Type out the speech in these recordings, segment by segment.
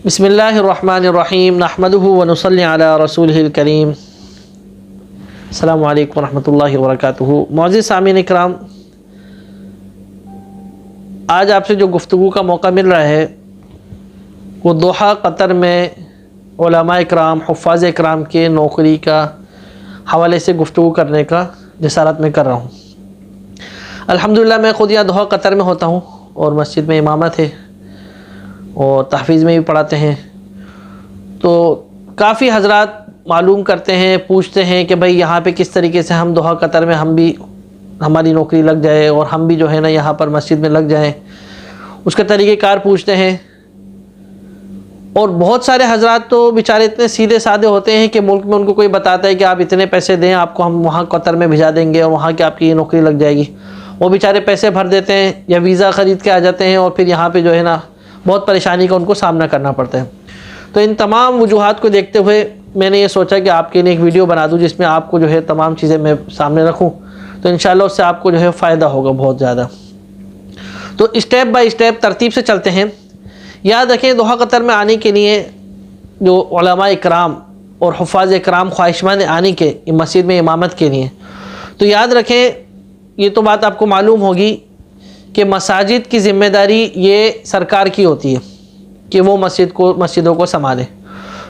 बिस्मिल्लाहिर्रहमानिर्रहीम नहमदुहु व नुसल्ली अला रसूलिहिल करीम। अस्सलामु अलैकुम व रहमतुल्लाहि व बरकातुहू। मुअज़्ज़िज़ सामीन इकराम, आज आपसे जो गुफ्तगू का मौका मिल रहा है वो दोहा कतर में उलमा इकराम, हुफ़्फ़ाज़ इकराम के नौकरी का हवाले से गुफ्तगू करने का जसारत में कर रहा हूँ। अल्हम्दुलिल्लाह मैं ख़ुद यहाँ दोहा कतर में होता हूँ और मस्जिद में इमामत है और तहफ़ीज़ में भी पढ़ाते हैं। तो काफ़ी हज़रात मालूम करते हैं, पूछते हैं कि भाई यहाँ पे किस तरीके से हम दोहा कतर में हम भी हमारी नौकरी लग जाए और हम भी जो है ना यहाँ पर मस्जिद में लग जाएं, उसका तरीक़ेकार पूछते हैं। और बहुत सारे हज़रात तो बेचारे इतने सीधे साधे होते हैं कि मुल्क में उनको कोई बताता है कि आप इतने पैसे दें, आपको हम वहाँ कतर में भिजा देंगे और वहाँ की आपकी ये नौकरी लग जाएगी। वो बेचारे पैसे भर देते हैं या वीज़ा ख़रीद के आ जाते हैं और फिर यहाँ पर जो है ना बहुत परेशानी का उनको सामना करना पड़ता है। तो इन तमाम वजूहात को देखते हुए मैंने ये सोचा कि आपके लिए एक वीडियो बना दूं जिसमें आपको जो है तमाम चीज़ें मैं सामने रखूं, तो इंशाल्लाह उससे आपको जो है फ़ायदा होगा बहुत ज़्यादा। तो स्टेप बाय स्टेप तरतीब से चलते हैं। याद रखें, दोहा कतर में आने के लिए जो उलमा इकराम और हुफ़्फ़ाज़ इकराम ख्वाहिशमंद आने के मस्जिद में इमामत के लिए, तो याद रखें ये तो बात आपको मालूम होगी कि मसाजिद की ज़िम्मेदारी ये सरकार की होती है कि वो मस्जिदों को संभाले।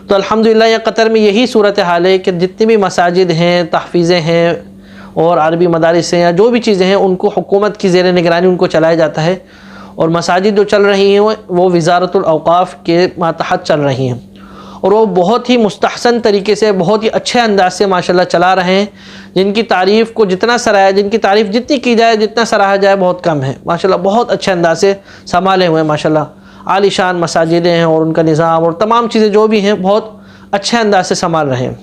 तो अल्हम्दुलिल्लाह ये कतर में यही सूरत हाल है कि जितनी भी मसाजिद हैं, तहफ़ीज़ें हैं और अरबी मदारिस हैं या जो भी चीज़ें हैं उनको हुकूमत की ज़ेर निगरानी उनको चलाया जाता है। और मसाजिद जो चल रही हैं वो वज़ारतुल औक़ाफ़ के मातहत चल रही हैं और वो बहुत ही मुस्तहसन तरीके से, बहुत ही अच्छे अंदाज से माशाल्लाह चला रहे हैं, जिनकी तारीफ़ को जितना सराहा, जिनकी तारीफ़ जितनी की जाए, जितना सराहा जाए बहुत कम है। माशाल्लाह बहुत अच्छे अंदाज से संभाले हुए हैं, माशाल्लाह आलीशान मसाजिदें हैं और उनका निज़ाम और तमाम चीज़ें जो भी हैं बहुत अच्छे अंदाज से संभाल रहे हैं।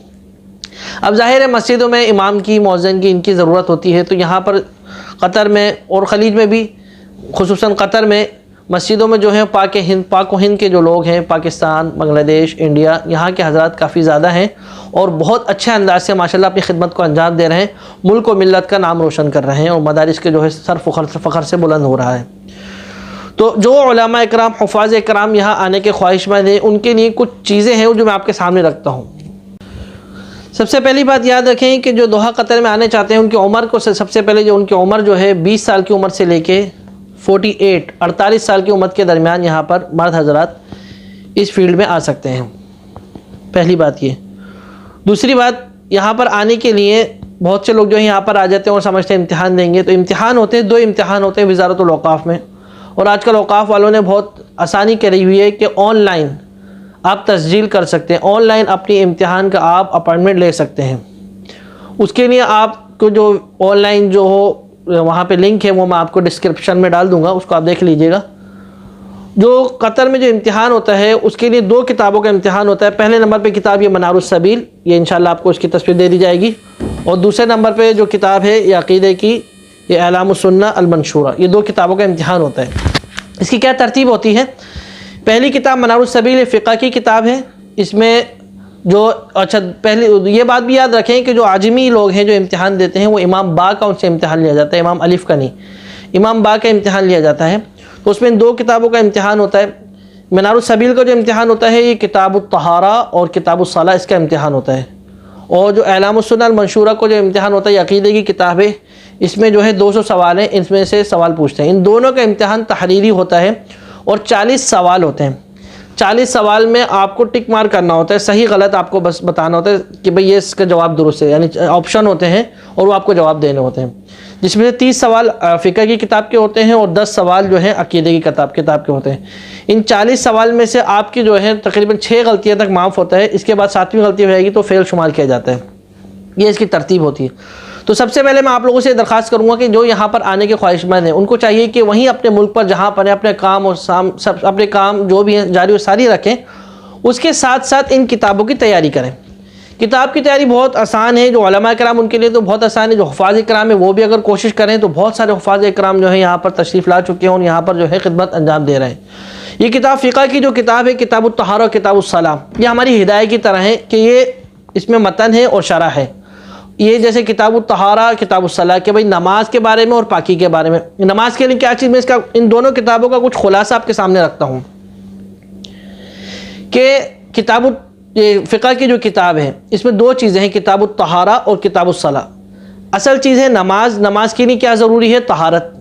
अब ज़ाहिर है मस्जिदों में इमाम की, मौज़िन की इनकी ज़रूरत होती है। तो यहाँ पर कतर में और ख़लीज में भी, खुसूसन कतर में मस्जिदों में जो है पाक व हिंद के जो लोग हैं, पाकिस्तान, बांग्लादेश, इंडिया, यहाँ के हज़रात काफ़ी ज़्यादा हैं और बहुत अच्छे अंदाज से माशाल्लाह अपनी खिदमत को अंजाम दे रहे हैं, मुल्क व मिल्लत का नाम रोशन कर रहे हैं और मदारिस के जो है सर फ़ख्र से बुलंद हो रहा है। तो जो उलमा इकराम, हुफ़्फ़ाज़ इकराम यहाँ आने के ख्वाहिशमंद हैं, उनके लिए कुछ चीज़ें हैं जो मैं आपके सामने रखता हूँ। सबसे पहली बात याद रखें कि जो दोहा कतर में आने चाहते हैं उनकी उम्र को, सबसे पहले जो उनकी उम्र जो है 20 साल की उम्र से लेके 48 साल की उम्र के दरमियान यहाँ पर मर्द हज़रात इस फील्ड में आ सकते हैं। पहली बात ये। दूसरी बात, यहाँ पर आने के लिए बहुत से लोग जो है यहाँ पर आ जाते हैं और समझते हैं इम्तिहान देंगे। तो इम्तिहान होते हैं, 2 इम्तिहान होते हैं वज़ारतुल औक़ाफ़ में। और आजकल औक़ाफ़ वालों ने बहुत आसानी करी हुई है कि ऑनलाइन आप तस्जील कर सकते हैं, ऑनलाइन अपनी इम्तिहान का आप अपॉइंटमेंट ले सकते हैं। उसके लिए आपको जो ऑनलाइन जो हो वहाँ पे लिंक है वो मैं आपको डिस्क्रिप्शन में डाल दूँगा, उसको आप देख लीजिएगा। जो कतर में जो इम्तिहान होता है उसके लिए 2 किताबों का इम्तिहान होता है। पहले नंबर पे किताब ये मनारुस सबील, ये इंशाल्लाह आपको इसकी तस्वीर दे दी जाएगी। और दूसरे नंबर पे जो किताब है ये अक़ीदे की, ये अलामुस सुन्ना अल मंशूरा, ये 2 किताबों का इम्तिहान होता है। इसकी क्या तरतीब होती है? पहली किताब मनारुस सबील ये फ़िक़्ह की किताब है। इसमें जो, अच्छा पहले ये बात भी याद रखें कि जो आजमी लोग हैं जो इम्तिहान देते हैं वो इमाम बा का उनसे इम्तिहान लिया जाता है, इमाम अलिफ़ का नहीं, इमाम बा का इम्तिहान लिया जाता है। तो उसमें 2 किताबों का इम्तिहान होता है। मनारुस सबील का जो इम्तिहान होता है ये किताबुत तहारा और किताबुस सला, इसका इम्तिहान होता है। और जो अलामुस सुन्ना अल मंशूरा को जो इम्तिहान होता है ये अक़ीदे की किताब है। इसमें जो है 200 सवाल हैं, इसमें से सवाल पूछते हैं। इन दोनों का इम्तिहान तहरीरी होता है और 40 सवाल होते हैं। 40 सवाल में आपको टिक मार करना होता है, सही गलत आपको बस बताना होता है कि भाई ये इसका जवाब दुरुस्त है, यानी ऑप्शन होते हैं और वो आपको जवाब देने होते हैं। जिसमें से 30 सवाल फ़िक़्ह की किताब के होते हैं और 10 सवाल जो हैं अक़ीदे की किताब के होते हैं। इन 40 सवाल में से आपकी जो है तकरीबन 6 गलतियाँ तक माफ़ होता है। इसके बाद 7वीं गलती हो जाएगी तो फ़ेल शुमार किया जाता है। ये इसकी तरतीब होती है। तो सबसे पहले मैं आप लोगों से दरख्वास्त करूँगा कि जो यहाँ पर आने के ख्वाहिशमंद हैं उनको चाहिए कि वहीं अपने मुल्क पर जहाँ पर अपने काम और सब अपने काम जो भी हैं जारी और सारी रखें, उसके साथ साथ इन किताबों की तैयारी करें। किताब की तैयारी बहुत आसान है, जो उलमा इकराम उनके लिए तो बहुत आसान है। जो हुफ़्फ़ाज़ इकराम है वो भी अगर कोशिश करें तो बहुत सारे हुफ़्फ़ाज़ इकराम जो है यहाँ पर तशरीफ़ ला चुके हैं और यहाँ पर जो है खिदमत अंजाम दे रहे हैं। ये किताब फ़िक़्ह की जो किताब है किताबुत तहारा और किताबुस सला, ये हमारी हिदायत की तरह है कि ये इसमें मतन है और शरह है। ये जैसे किताबुत तहारा, किताबुस सला के भाई नमाज के बारे में और पाकी के बारे में। नमाज के लिए क्या चीज़, मैं इसका इन दोनों किताबों का कुछ खुलासा आपके सामने रखता हूँ कि ये फ़िक़्ह की जो किताब है इसमें दो चीज़ें हैं, किताबुत तहारा और किताबुस सला। असल चीज़ है नमाज, नमाज के लिए क्या ज़रूरी है? तहारत,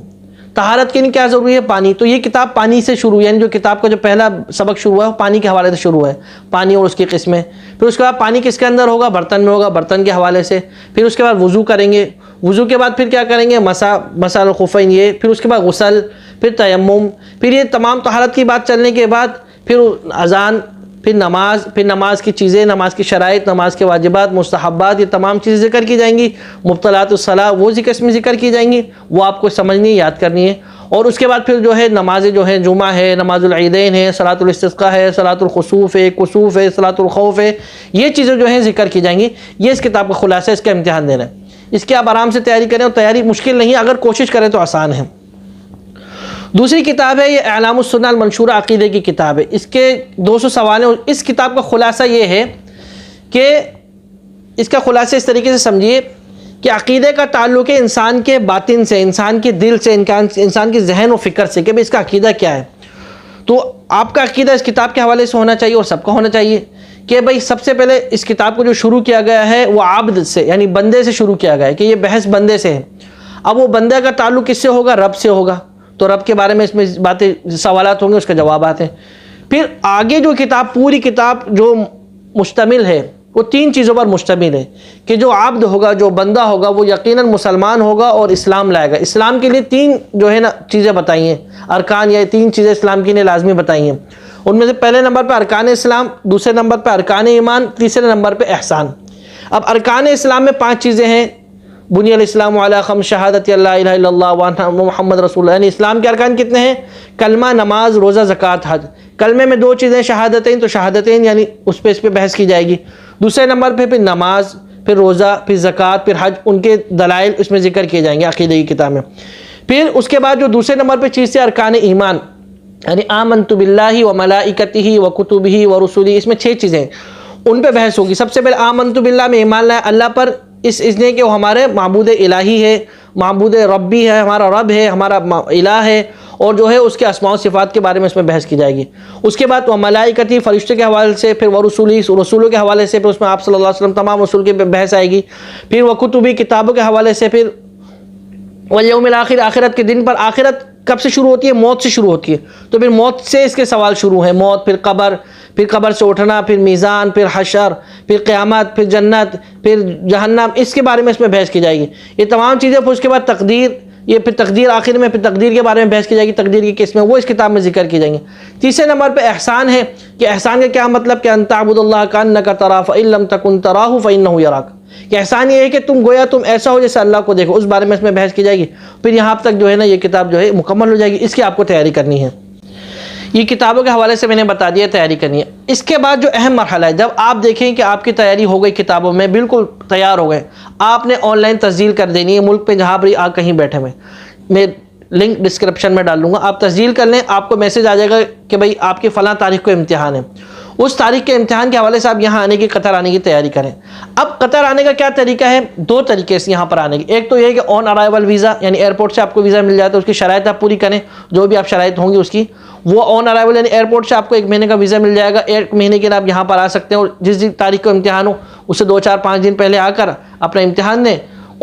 तहारत के लिए क्या ज़रूरी है? पानी। तो ये किताब पानी से शुरू, यानी जो किताब का जो पहला सबक शुरू हुआ है वो पानी के हवाले से शुरू हुआ है, पानी और उसकी किस्में। फिर उसके बाद पानी किसके अंदर होगा? बर्तन में होगा, बर्तन के हवाले से। फिर उसके बाद वज़ू करेंगे, वज़ू के बाद फिर क्या करेंगे? मसाल खुफ़ैन, ये। फिर उसके बाद गुसल, फिर तयम्मुम, फिर ये तमाम तहारत की बात चलने के बाद फिर अज़ान, फिर नमाज, फिर नमाज की चीज़ें, नमाज की शराइत, नमाज के वाजिबात, मुस्तहब्बात, ये तमाम चीज़ें ज़िक्र की जाएंगी। मुब्तलातुस सलाह वो इसमें ज़िक्र की जाएंगी, वो आपको समझनी है, याद करनी है। और उसके बाद फिर जो है नमाज़ें जो है, जुमा है, नमाजुल ईदैन है, सलातुल इस्तिस्क़ा है, सलातुल खुसूफ़ है, कुसूफ़ है, सलातुल खौफ़ है, ये चीज़ें जो हैं ज़िक्र की जाएंगी। ये इस किताब का खुलासा, इसका इम्तिहान देना है। इसकी आप आराम से तैयारी करें, और तैयारी मुश्किल नहीं है, अगर कोशिश करें तो आसान है। दूसरी किताब है ये अलामुस सुन्ना अल मंशूरा, अक़ीदे की किताब है। इसके 200 सवाल हैं। इस किताब का खुलासा ये है कि इसका खुलासा इस तरीके से समझिए कि अक़ीदे का ताल्लुक़ है इंसान के बातिन से, इंसान के दिल से, इंसान के जहन और फ़िक्र से, कि भाई इसका अक़ीदा क्या है। तो आपका अक़ीदा इस किताब के हवाले से होना चाहिए, और सबका होना चाहिए कि भाई सबसे पहले इस किताब को जो शुरू किया गया है वो आब्द से, यानी बंदे से शुरू किया गया है, कि ये बहस बंदे से है। अब वो बंदे का ताल्लुक़ किससे होगा? रब से होगा। तो रब के बारे में इसमें बातें, सवालात होंगे, उसके जवाब आते हैं। फिर आगे जो किताब, पूरी किताब जो मुश्तमिल है वो 3 चीज़ों पर मुश्तमिल है, कि जो आब्द होगा, जो बंदा होगा, वो यकीनन मुसलमान होगा और इस्लाम लाएगा। इस्लाम के लिए 3 जो है ना चीज़ें बताई हैं, अरकान, या 3 चीज़ें इस्लाम के लिए लाजमी बताई हैं। उनमें से पहले नंबर पर अरकान इस्लाम, दूसरे नंबर पर अरकान ईमान, तीसरे नंबर पर एहसान। अब अरकान इस्लाम में 5 चीज़ें हैं। बुनियल इस्लाम अला खम्स शहादत अल्ला इलाहा इल्लल्लाह व अन्ना मुहम्मद रसूलुल्लाह, यानी इस्लाम के अरकान कितने हैं? कलमा, नमाज, रोज़ा, ज़कात, हज। कलमे में 2 चीज़ें, शहादतैन, तो शहादतैन यानी उस पर, इस पर बहस की जाएगी। दूसरे नंबर पे फिर नमाज, फिर रोज़ा, फिर ज़कात, फिर हज, उनके दलाइल इसमें ज़िक्र किए जाएंगे अक़ीदे की किताब में। फिर उसके बाद जो दूसरे नंबर पर चीज़ है अरकान ईमान, यानी आमनतु बिल्लाहि व मलाइकतिही व कुतुबिही व रुसुलिही, इसमें 6 चीज़ें, उन पे बहस होगी। सबसे पहले आमनतु बिल्लाह में ईमान लाए अल्लाह पर, इसलिए कि वो हमारे माबूद इलाही है, माबूद रब्बी है, हमारा रब है, हमारा इलाह है, और जो है उसके अस्मा व सिफ़ात के बारे में इसमें बहस की जाएगी। उसके बाद वह मलाइकती, फरिश्ते के हवाले से, फिर वह रसूलों के हवाले से, फिर उसमें आप सल्लल्लाहु अलैहि वसल्लम तमाम रसूल की बहस आएगी। फिर वह कुतुबी, किताबों के हवाले से, फिर वल यौमिल आखिर, आखिरत के दिन पर। आखिरत कब से शुरू होती है? मौत से शुरू होती है। तो फिर मौत से इसके सवाल शुरू हैं, मौत, फिर कब्र, फिर कब्र से उठना, फिर मीज़ान, फिर हशर, फिर क़यामत, फिर जन्नत, फिर जहन्नम, इसके बारे में इसमें बहस की जाएगी। ये तमाम चीज़ें। फिर उसके बाद तकदीर, ये फिर तकदीर आखिर में, फिर तकदीर के बारे में बहस की जाएगी, तकदीर की किस्में, वो इस किताब में जिक्र की जाएंगी। तीसरे नंबर पर एहसान है, कि एहसान का क्या मतलब? कि अंतअबुदुल्लाह कअन्नका तराहु फ़इन लम तकुन तराहु फ़इन्नहु यराक, कि एहसान ये है कि तुम गोया तुम ऐसा हो जैसे अल्लाह को देखो, उस बारे में इसमें बहस की जाएगी। फिर यहाँ तक जो है ना ये किताब जो है मुकम्मल हो जाएगी। इसकी आपको तैयारी करनी है। ये किताबों के हवाले से मैंने बता दिया, तैयारी करनी है। इसके बाद जो अहम मरहला है, जब आप देखें कि आपकी तैयारी हो गई, किताबों में बिल्कुल तैयार हो गए, आपने ऑनलाइन तस्जील कर देनी है। मुल्क पे जहाँ पर आप कहीं बैठे हुए, मैं लिंक डिस्क्रिप्शन में डाल दूँगा, आप तस्जील कर लें। आपको मैसेज आ जाएगा कि भाई आपकी फ़लाँ तारीख को इम्तिहान है। उस तारीख के इम्तिहान के हवाले से आप यहाँ आने की, कतर आने की तैयारी करें। अब कतर आने का क्या तरीका है? 2 तरीके से यहाँ पर आने की। एक तो ये है कि ऑन अराइवल वीज़ा, यानी एयरपोर्ट से आपको वीज़ा मिल जाता है, उसकी शराइत आप पूरी करें, जो भी आप शराइत होंगी उसकी, वो ऑन अराइवल यानी एयरपोर्ट से आपको 1 महीने का वीज़ा मिल जाएगा। 1 महीने के लिए आप यहाँ पर आ सकते हैं, और जिस तारीख को इम्तिहान हो उससे 2, 4, 5 दिन पहले आकर अपना इम्तिहान दें।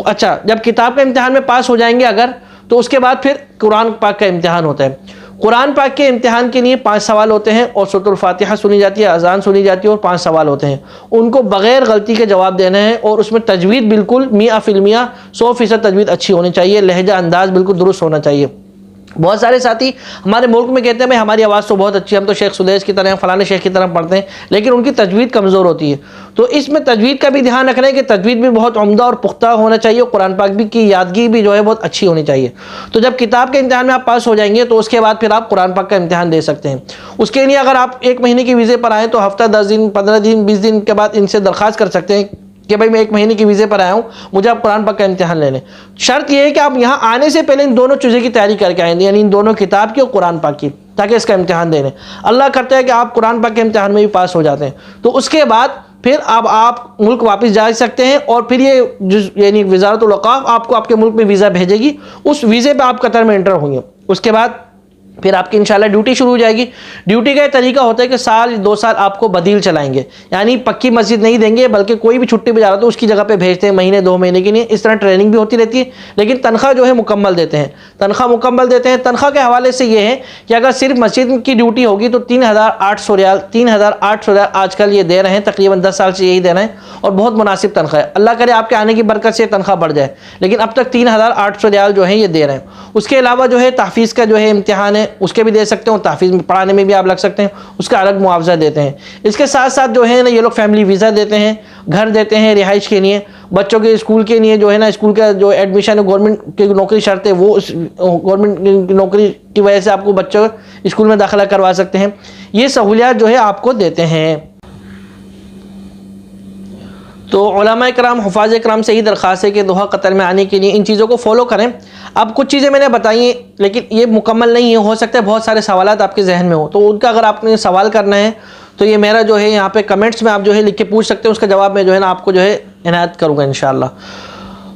अच्छा, जब किताब का इम्तिहान में पास हो जाएंगे अगर, तो उसके बाद फिर कुरान पाक का इम्तिहान होता है। कुरान पाक के इम्तिहान के लिए 5 सवाल होते हैं, और सूरह फातिहा सुनी जाती है, अज़ान सुनी जाती है, और 5 सवाल होते हैं। उनको बग़ैर गलती के जवाब देने हैं, और उसमें तजवीद बिल्कुल 100% 100% तजवीद अच्छी होनी चाहिए, लहजा अंदाज़ बिल्कुल दुरुस्त होना चाहिए। बहुत सारे साथी हमारे मुल्क में कहते हैं भाई हमारी आवाज़ तो बहुत अच्छी है, हम तो शेख सुदैस की तरह, फ़लाने शेख की तरह पढ़ते हैं, लेकिन उनकी तजवीद कमज़ोर होती है। तो इसमें तजवीद का भी ध्यान रखना है कि तजवीद भी बहुत उम्दा और पुख्ता होना चाहिए, और कुरान पाक भी की यादगी भी जो है बहुत अच्छी होनी चाहिए। तो जब किताब के इम्तिहान में आप पास हो जाएंगे, तो उसके बाद फिर आप कुरान पाक का इम्तिहान दे सकते हैं। उसके लिए अगर आप 1 महीने के वीज़े पर आएँ, तो हफ्ता 10 दिन, 15 दिन, 20 दिन के बाद इनसे दरख्वास्त कर सकते हैं कि भाई मैं 1 महीने की वीज़े पर आया हूँ, मुझे आप कुरान पाक का इम्तिहान ले लें। शर्त यह है कि आप यहाँ आने से पहले इन दोनों चीज़ों की तैयारी करके आएंगे, यानी इन दोनों किताब की और कुरान पाक की, ताकि इसका इम्तिहान दे लें। अल्लाह करता है कि आप कुरान पाक के इम्तिहान में भी पास हो जाते हैं, तो उसके बाद फिर अब आप मुल्क वापस जा सकते हैं, और फिर ये यानी वज़ारतुल औक़ाफ़ आपको आपके मुल्क में वीज़ा भेजेगी, उस वीज़े पर आप कतर में एंटर होंगे। उसके बाद फिर आपकी इंशाल्लाह ड्यूटी शुरू हो जाएगी। ड्यूटी का तरीका होता है कि साल 2 साल आपको बदील चलाएंगे, यानी पक्की मस्जिद नहीं देंगे, बल्कि कोई भी छुट्टी पे जा रहा है तो उसकी जगह पे भेजते हैं महीने 2 महीने के लिए। इस तरह ट्रेनिंग भी होती रहती है, लेकिन तनख्वाह जो है मुकम्मल देते हैं। तनख्वाह मुकम्मल देते हैं। तनख्वाह के हवाले से ये है कि अगर सिर्फ मस्जिद की ड्यूटी होगी तो 3,800 रियाल, 3,800 रियाल आजकल ये दे रहे हैं, तकरीबन 10 साल से यही दे रहे हैं, और बहुत मुनासिब तनख्वाह है। अल्लाह करे आपके आने की बरकत से तनख्वाह बढ़ जाए, लेकिन अब तक 3,800 रियाल जो है ये दे रहे हैं। उसके अलावा जो है तहफ़ीज़ का जो है इम्तिहान है, उसके भी दे सकते हैं, तहफ़ीज़ में पढ़ाने में भी आप लग सकते हैं, उसका अलग मुआवजा देते हैं। इसके साथ साथ जो है ना ये लोग फैमिली वीज़ा देते हैं, घर देते हैं रिहाइश के लिए, बच्चों के स्कूल के लिए जो है ना, स्कूल का जो एडमिशन है, गवर्नमेंट की नौकरी शर्त है, वो गवर्नमेंट की नौकरी की वजह से आपको बच्चों स्कूल में दाखिला करवा सकते हैं। ये सहूलियात जो है आपको देते हैं। तो उलमा कराम, हुफ़ाज़ कराम से ही दरख्वास्त है कि दोहा कतर में आने के लिए इन चीज़ों को फॉलो करें। अब कुछ चीज़ें मैंने बताई, लेकिन ये मुकम्मल नहीं है, हो सकता है बहुत सारे सवालात आपके जहन में हो, तो उनका अगर आपने सवाल करना है तो ये मेरा जो है यहाँ पे कमेंट्स में आप जो है लिख के पूछ सकते हैं, उसका जवाब मैं जो है ना आपको जो है इनायत करूँगा इंशाअल्लाह।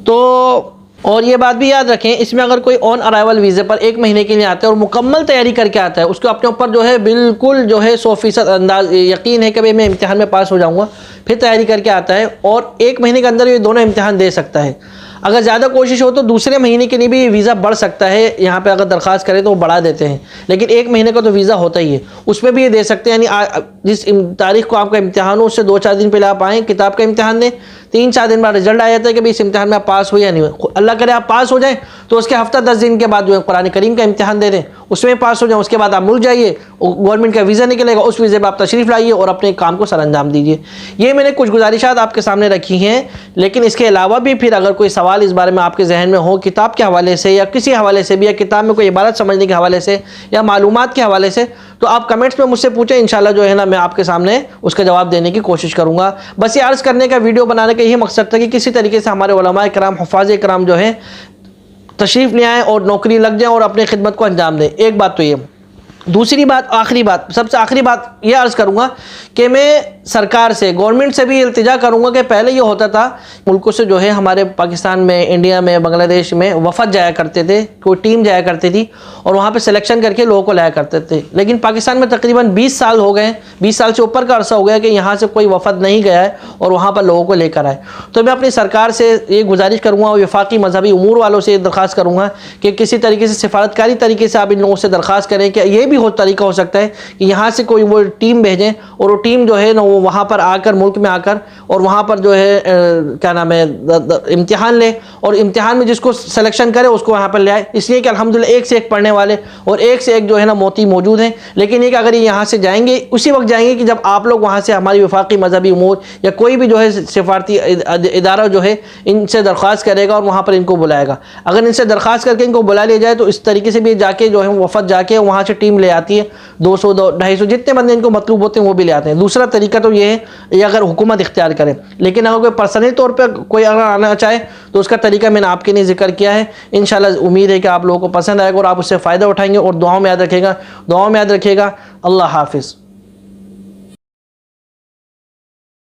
तो और ये बात भी याद रखें, इसमें अगर कोई ऑन अराइवल वीज़े पर 1 महीने के लिए आता है और मुकम्मल तैयारी करके आता है, उसको अपने ऊपर जो है बिल्कुल जो है 100% अंदाज यकीन है कि भाई मैं इम्तिहान में पास हो जाऊँगा, फिर तैयारी करके आता है और 1 महीने के अंदर ये दोनों इम्तिहान दे सकता है। अगर ज़्यादा कोशिश हो तो दूसरे महीने के लिए भी वीज़ा बढ़ सकता है, यहाँ पे अगर दरख्वास्त करें तो वो बढ़ा देते हैं, लेकिन 1 महीने का तो वीज़ा होता ही है, उसमें भी ये दे सकते हैं। यानी जिस तारीख को आपका इम्तिहान हो उससे 2-4 दिन पहले आप आएँ, किताब का इम्तिहान दें, 3-4 दिन बाद रिजल्ट आ जाता है कि भाई इस इम्तिहान में आप पास हो या नहीं हो। अल्लाह करे आप पास हो जाएँ तो उसके हफ्ता 10 दिन के बाद जो है कुरान करीम का इम्तिहान दे दें, उसमें पास हो जाए, उसके बाद आप मुल्क जाइए, गवर्नमेंट का वीज़ा निकलेगा, उस वीज़े पर आप तशरीफ़ लाइए और अपने काम को सरअंजाम दीजिए। ये मैंने कुछ गुजारिशात आपके सामने रखी हैं, लेकिन इसके अलावा भी फिर अगर कोई सवाल इस बारे में आपके जहन में हो, किताब के हवाले से या किसी हवाले से भी, या किताब में कोई इबारत समझने के हवाले से या मालूमात के हवाले से, तो आप कमेंट्स में मुझसे पूछें, इंशाल्लाह जो है ना मैं आपके सामने उसका जवाब देने की कोशिश करूँगा। बस ये अर्ज़ करने का, वीडियो बनाने का यही मकसद था कि किसी तरीके से हमारे उलमा कराम, हुफ़ाज़ कराम जो है तशरीफ़ ले आएँ और नौकरी लग जाएँ और अपनी खिदमत को अंजाम दें। एक बात तो ये। दूसरी बात, आखिरी बात, सबसे आखिरी बात यह अर्ज़ करूँगा कि मैं सरकार से, गवर्नमेंट से भी इल्तिजा करूँगा कि पहले ये होता था मुल्कों से जो है हमारे पाकिस्तान में, इंडिया में, बांग्लादेश में वफ़द जाया करते थे, कोई टीम जाया करती थी और वहाँ पे सिलेक्शन करके लोगों को लाया करते थे। लेकिन पाकिस्तान में तकरीबन 20 साल हो गए, 20 साल से ऊपर का अरसा हो गया कि यहाँ से कोई वफ़द नहीं गया है और वहाँ पर लोगों को लेकर आए। तो मैं अपनी सरकार से ये गुजारिश करूँगा और वफाकी मजहबी उमूर वालों से दरख्वास्त करूँगा कि किसी तरीके से सिफारतकारी तरीके से आप इन लोगों से दरख्वास्त करें कि ये भी तरीका हो सकता है कि यहाँ से कोई वो टीम भेजें और वो टीम जो है ना वो वहाँ पर आकर, मुल्क में आकर और वहाँ पर जो है क्या नाम है इम्तिहान ले और इम्तिहान में जिसको सिलेक्शन करे उसको वहाँ पर ले आए। इसलिए कि अल्हम्दुलिल्लाह एक से एक पढ़ने वाले और एक से एक जो है ना मोती मौजूद हैं। लेकिन ये कि अगर ये यहाँ से जाएंगे उसी वक्त जाएंगे कि जब आप लोग वहाँ से हमारी वफाकी मजहबी उमूर या कोई भी जो है सिफारती इदारा जो है इनसे दरख्वास्त करेगा और वहाँ पर इनको बुलाएगा। अगर इनसे दरख्वास्त करके इनको बुला लिया जाए तो इस तरीके से भी जाके जो है वफद जाके वहाँ से टीम ले आती है, 200-250 जितने बंदे इनको मतलूब होते हैं वो भी ले आते हैं। दूसरा तरीका तो ये है ये अगर हुकूमत इख्तियार करे, लेकिन अगर कोई पर्सनल तौर पर कोई अगर आना चाहे तो उसका तरीका मैंने आपके लिए जिक्र किया है। इंशाल्लाह उम्मीद है कि आप लोगों को पसंद आएगा और आप उससे फ़ायदा उठाएंगे और दुआओं में याद रखिएगा। अल्लाह हाफिज़।